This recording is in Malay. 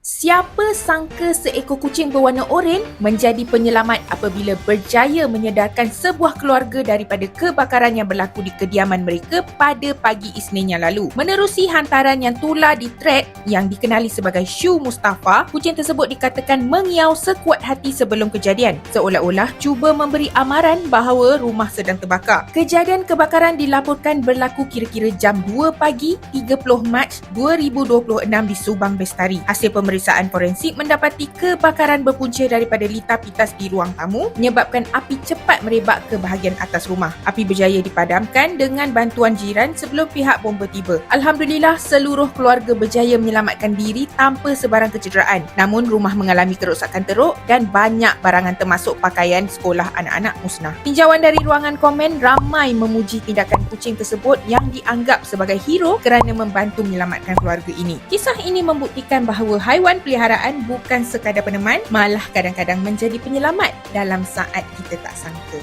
Siapa sangka seekor kucing berwarna oranye menjadi penyelamat apabila berjaya menyedarkan sebuah keluarga daripada kebakaran yang berlaku di kediaman mereka pada pagi Isnin yang lalu. Menerusi hantaran yang tular di thread yang dikenali sebagai Shu Mustafa, kucing tersebut dikatakan mengiau sekuat hati sebelum kejadian, seolah-olah cuba memberi amaran bahawa rumah sedang terbakar. Kejadian kebakaran dilaporkan berlaku kira-kira jam 2 pagi 30 Mac 2026 di Subang Bestari. Hasil pemeriksaan forensik mendapati kebakaran berpunca daripada litar pitas di ruang tamu menyebabkan api cepat merebak ke bahagian atas rumah. Api berjaya dipadamkan dengan bantuan jiran sebelum pihak bomba tiba. Alhamdulillah, seluruh keluarga berjaya menyelamatkan diri tanpa sebarang kecederaan. Namun rumah mengalami kerosakan teruk dan banyak barangan termasuk pakaian sekolah anak-anak musnah. Tinjauan dari ruangan komen ramai memuji tindakan kucing tersebut yang dianggap sebagai hero kerana membantu menyelamatkan keluarga ini. Kisah ini membuktikan bahawa haiwan peliharaan bukan sekadar peneman, malah kadang-kadang menjadi penyelamat dalam saat kita tak sangka.